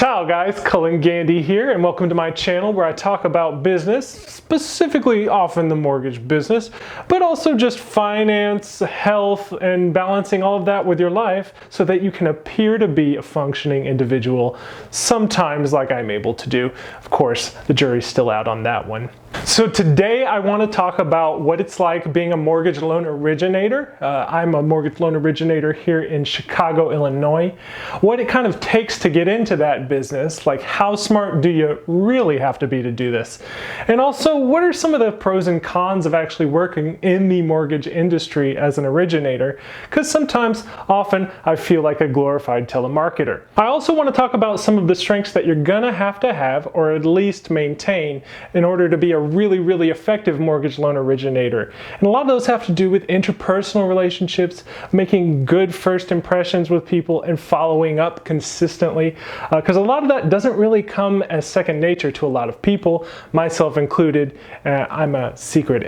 Ciao guys, Cullen Gandy here, and welcome to my channel where I talk about business, specifically often the mortgage business, but also just finance, health, and balancing all of that with your life so that you can appear to be a functioning individual, sometimes like I'm able to do. Of course, the jury's still out on that one. So today I want to talk about what it's like being a mortgage loan originator. I'm a mortgage loan originator here in Chicago, Illinois. What it kind of takes to get into that business, like how smart do you really have to be to do this? And also, what are some of the pros and cons of actually working in the mortgage industry as an originator? Because often, I feel like a glorified telemarketer. I also want to talk about some of the strengths that you're gonna have to have, or at least maintain, in order to be a really effective mortgage loan originator. And a lot of those have to do with interpersonal relationships, making good first impressions with people, and following up consistently. Because a lot of that doesn't really come as second nature to a lot of people, myself included. I'm a secret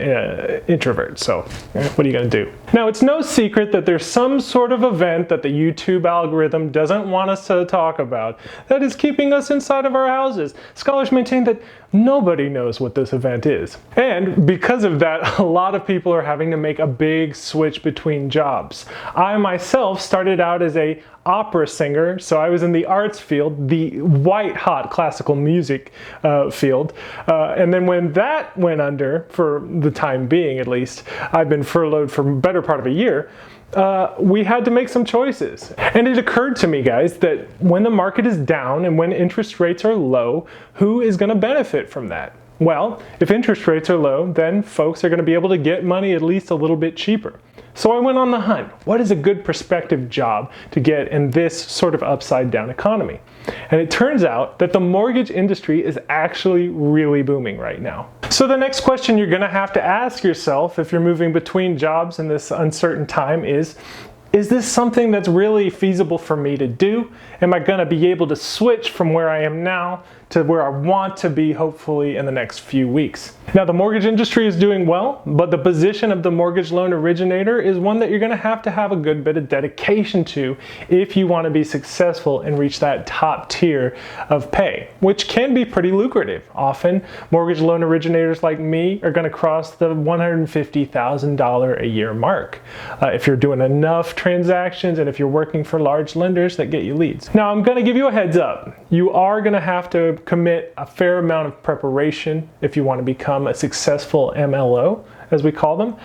introvert, so what are you gonna do? Now, it's no secret that there's some sort of event that the YouTube algorithm doesn't want us to talk about that is keeping us inside of our houses. Scholars maintain that nobody knows what this event is. And because of that, a lot of people are having to make a big switch between jobs. I myself started out as an opera singer, so I was in the arts field, the white hot classical music field. And then when that went under, for the time being at least, I've been furloughed for the better part of a year, we had to make some choices. And it occurred to me, guys, that when the market is down and when interest rates are low, who is going to benefit from that? Well, if interest rates are low, then folks are going to be able to get money at least a little bit cheaper. So I went on the hunt. What is a good prospective job to get in this sort of upside down economy? And it turns out that the mortgage industry is actually really booming right now. So the next question you're going to have to ask yourself if you're moving between jobs in this uncertain time is this something that's really feasible for me to do? Am I going to be able to switch from where I am now to where I want to be, hopefully, in the next few weeks? Now, the mortgage industry is doing well, but the position of the mortgage loan originator is one that you're going to have a good bit of dedication to if you want to be successful and reach that top tier of pay, which can be pretty lucrative. Often, mortgage loan originators like me are going to cross the $150,000 a year mark if you're doing enough transactions and if you're working for large lenders that get you leads. Now, I'm going to give you a heads up. You are going to have to commit a fair amount of preparation if you want to become a successful MLO, as we call them,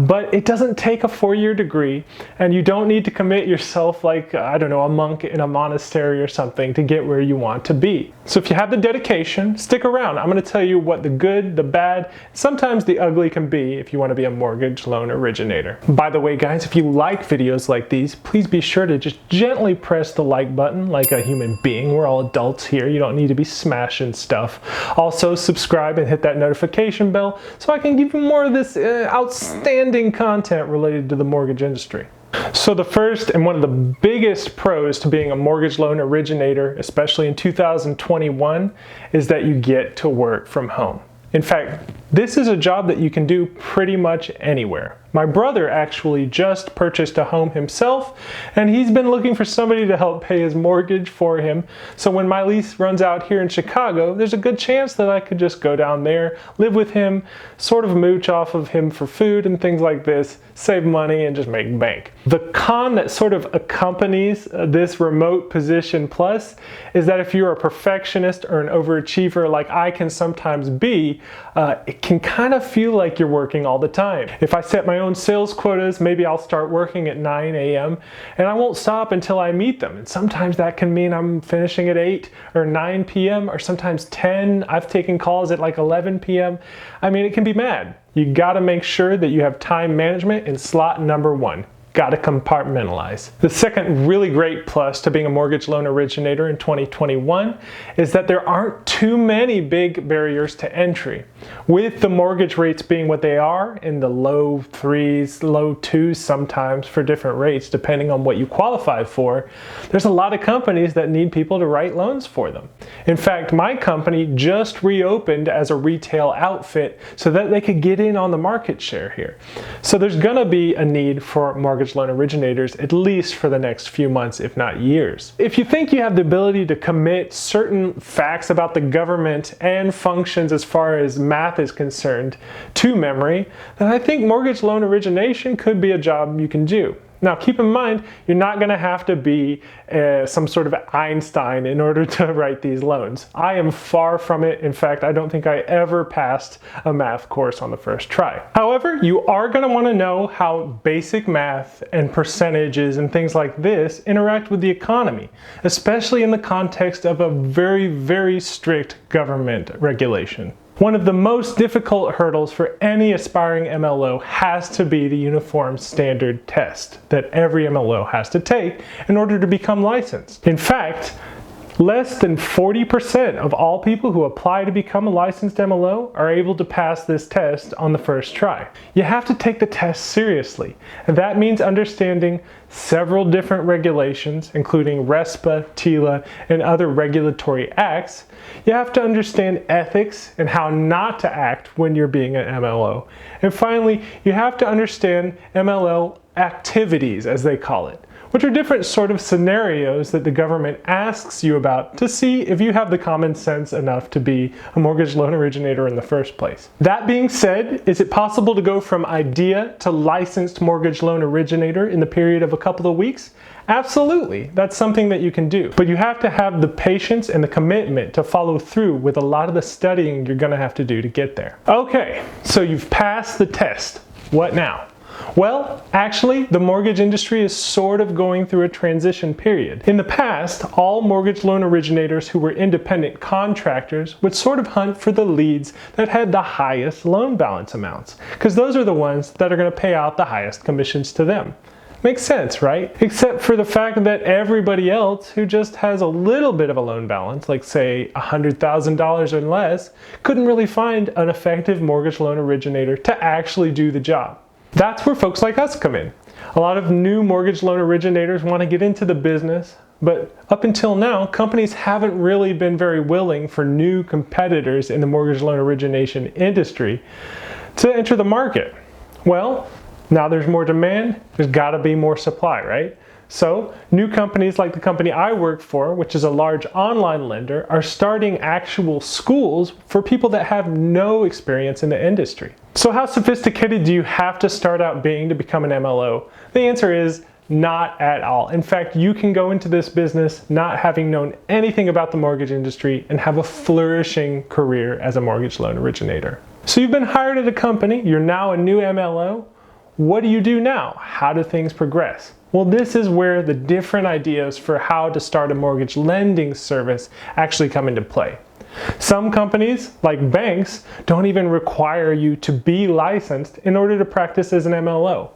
but it doesn't take a 4-year degree, and you don't need to commit yourself like, I don't know, a monk in a monastery or something to get where you want to be. So if you have the dedication, stick around. I'm going to tell you what the good, the bad, sometimes the ugly can be if you want to be a mortgage loan originator. By the way, guys, if you like videos like these, please be sure to just gently press the like button like a human being. We're all adults here. You don't need to be smashing stuff. Also, subscribe and hit that notification bell so I can give you more of this outstanding content related to the mortgage industry. So the first and one of the biggest pros to being a mortgage loan originator, especially in 2021, is that you get to work from home. In fact, this is a job that you can do pretty much anywhere. My brother actually just purchased a home himself, and he's been looking for somebody to help pay his mortgage for him. So when my lease runs out here in Chicago, there's a good chance that I could just go down there, live with him, sort of mooch off of him for food and things like this, save money, and just make bank. The con that sort of accompanies this remote position plus is that if you're a perfectionist or an overachiever like I can sometimes be, it can kind of feel like you're working all the time. If I set my own sales quotas, maybe I'll start working at 9 a.m. and I won't stop until I meet them. And sometimes that can mean I'm finishing at 8 or 9 p.m. or sometimes 10. I've taken calls at like 11 p.m. I mean, it can be mad. You gotta make sure that you have time management in slot number 1. Gotta compartmentalize. The second really great plus to being a mortgage loan originator in 2021 is that there aren't too many big barriers to entry. With the mortgage rates being what they are, in the low 3s, low 2s sometimes for different rates depending on what you qualify for, there's a lot of companies that need people to write loans for them. In fact, my company just reopened as a retail outfit so that they could get in on the market share here. So there's going to be a need for mortgage loan originators at least for the next few months, if not years. If you think you have the ability to commit certain facts about the government and functions as far as math is concerned to memory, then I think mortgage loan origination could be a job you can do. Now keep in mind, you're not going to have to be some sort of Einstein in order to write these loans. I am far from it. In fact, I don't think I ever passed a math course on the first try. However, you are going to want to know how basic math and percentages and things like this interact with the economy, especially in the context of a very, very strict government regulation. One of the most difficult hurdles for any aspiring MLO has to be the uniform standard test that every MLO has to take in order to become licensed. In fact, less than 40% of all people who apply to become a licensed MLO are able to pass this test on the first try. You have to take the test seriously, and that means understanding several different regulations, including RESPA, TILA, and other regulatory acts. You have to understand ethics and how not to act when you're being an MLO. And finally, you have to understand MLO activities, as they call it, which are different sort of scenarios that the government asks you about to see if you have the common sense enough to be a mortgage loan originator in the first place. That being said, is it possible to go from idea to licensed mortgage loan originator in the period of a couple of weeks? Absolutely, that's something that you can do. But you have to have the patience and the commitment to follow through with a lot of the studying you're gonna have to do to get there. Okay, so you've passed the test. What now? Well, actually, the mortgage industry is sort of going through a transition period. In the past, all mortgage loan originators who were independent contractors would sort of hunt for the leads that had the highest loan balance amounts, because those are the ones that are going to pay out the highest commissions to them. Makes sense, right? Except for the fact that everybody else who just has a little bit of a loan balance, like say $100,000 or less, couldn't really find an effective mortgage loan originator to actually do the job. That's where folks like us come in. A lot of new mortgage loan originators want to get into the business, but up until now, companies haven't really been very willing for new competitors in the mortgage loan origination industry to enter the market. Well, now there's more demand, there's got to be more supply, right? So new companies like the company I work for, which is a large online lender, are starting actual schools for people that have no experience in the industry. So how sophisticated do you have to start out being to become an MLO? The answer is not at all. In fact, you can go into this business not having known anything about the mortgage industry and have a flourishing career as a mortgage loan originator. So you've been hired at a company, you're now a new MLO. What do you do now? How do things progress? Well, this is where the different ideas for how to start a mortgage lending service actually come into play. Some companies, like banks, don't even require you to be licensed in order to practice as an MLO.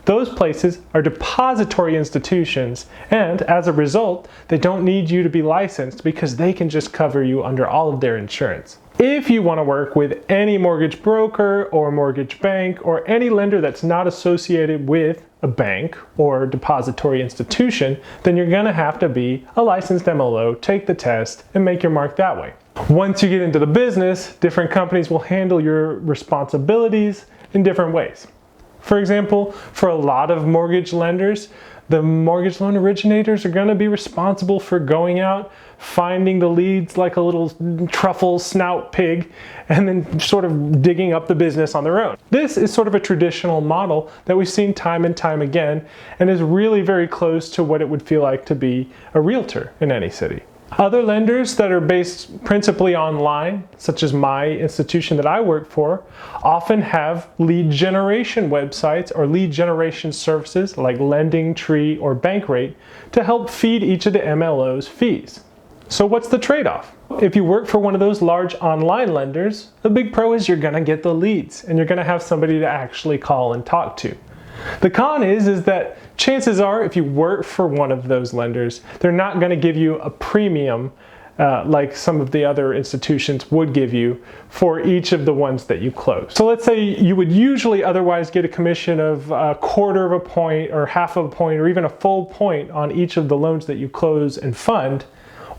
Those places are depository institutions, and as a result, they don't need you to be licensed because they can just cover you under all of their insurance. If you want to work with any mortgage broker or mortgage bank or any lender that's not associated with a bank or depository institution, then you're going to have to be a licensed MLO, take the test, and make your mark that way. Once you get into the business, different companies will handle your responsibilities in different ways. For example, for a lot of mortgage lenders, the mortgage loan originators are going to be responsible for going out, finding the leads like a little truffle snout pig, and then sort of digging up the business on their own. This is sort of a traditional model that we've seen time and time again, and is really very close to what it would feel like to be a realtor in any city. Other lenders that are based principally online, such as my institution that I work for, often have lead generation websites or lead generation services like Lending Tree or Bankrate to help feed each of the MLO's fees. So what's the trade-off? If you work for one of those large online lenders, the big pro is you're going to get the leads and you're going to have somebody to actually call and talk to. The con is that chances are if you work for one of those lenders, they're not going to give you a premium like some of the other institutions would give you for each of the ones that you close. So let's say you would usually otherwise get a commission of a quarter of a point or half of a point or even a full point on each of the loans that you close and fund.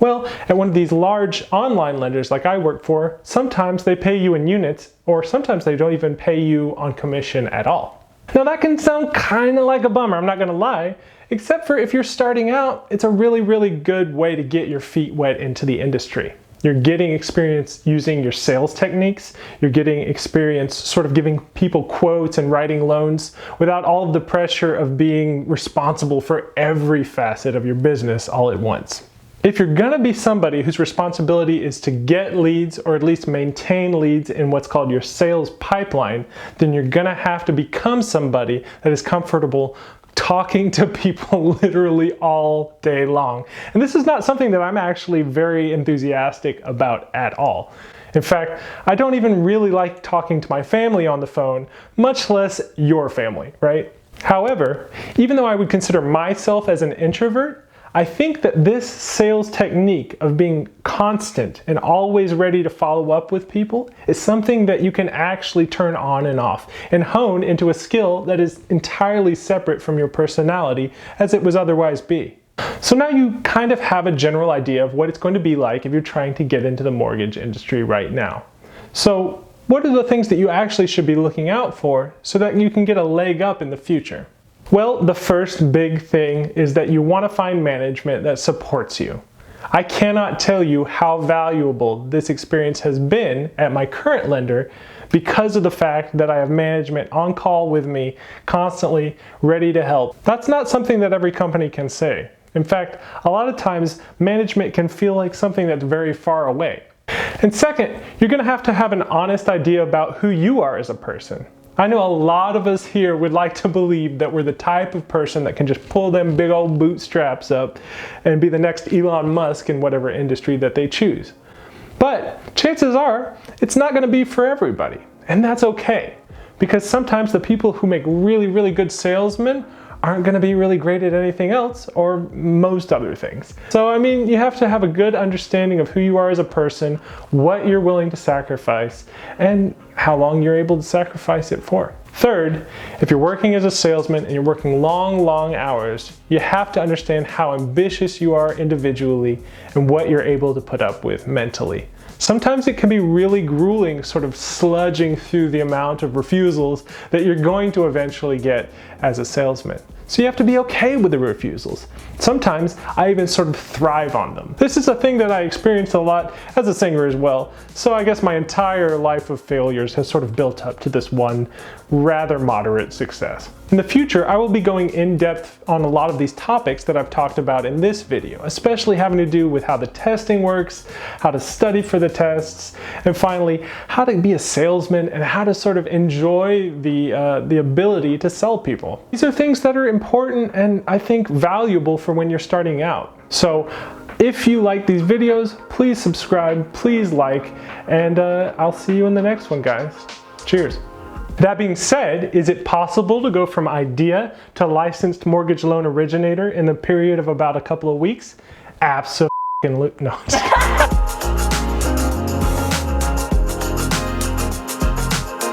Well, at one of these large online lenders like I work for, sometimes they pay you in units, or sometimes they don't even pay you on commission at all. Now that can sound kind of like a bummer, I'm not gonna lie, except for if you're starting out, it's a really, really good way to get your feet wet into the industry. You're getting experience using your sales techniques. You're getting experience sort of giving people quotes and writing loans without all of the pressure of being responsible for every facet of your business all at once. If you're gonna be somebody whose responsibility is to get leads or at least maintain leads in what's called your sales pipeline, then you're gonna have to become somebody that is comfortable talking to people literally all day long. And this is not something that I'm actually very enthusiastic about at all. In fact, I don't even really like talking to my family on the phone, much less your family, right? However, even though I would consider myself as an introvert, I think that this sales technique of being constant and always ready to follow up with people is something that you can actually turn on and off and hone into a skill that is entirely separate from your personality as it would otherwise be. So now you kind of have a general idea of what it's going to be like if you're trying to get into the mortgage industry right now. So what are the things that you actually should be looking out for so that you can get a leg up in the future? Well, the first big thing is that you want to find management that supports you. I cannot tell you how valuable this experience has been at my current lender because of the fact that I have management on call with me, constantly ready to help. That's not something that every company can say. In fact, a lot of times management can feel like something that's very far away. And second, you're going to have an honest idea about who you are as a person. I know a lot of us here would like to believe that we're the type of person that can just pull them big old bootstraps up and be the next Elon Musk in whatever industry that they choose. But chances are, it's not going to be for everybody. And that's okay. Because sometimes the people who make really, really good salesmen aren't going to be really great at anything else or most other things. So I mean, you have to have a good understanding of who you are as a person, what you're willing to sacrifice, and how long you're able to sacrifice it for. Third, if you're working as a salesman and you're working long hours, you have to understand how ambitious you are individually and what you're able to put up with mentally. Sometimes it can be really grueling, sort of sludging through the amount of refusals that you're going to eventually get as a salesman. So you have to be okay with the refusals. Sometimes I even sort of thrive on them. This is a thing that I experienced a lot as a singer as well, so I guess my entire life of failures has sort of built up to this one rather moderate success. In the future, I will be going in depth on a lot of these topics that I've talked about in this video, especially having to do with how the testing works, how to study for the tests, and finally, how to be a salesman and how to sort of enjoy the ability to sell people. These are things that are important and I think valuable for when you're starting out. So if you like these videos, please subscribe, please like, and I'll see you in the next one, guys. Cheers. That being said, is it possible to go from idea to licensed mortgage loan originator in the period of about a couple of weeks? Absolutely. No.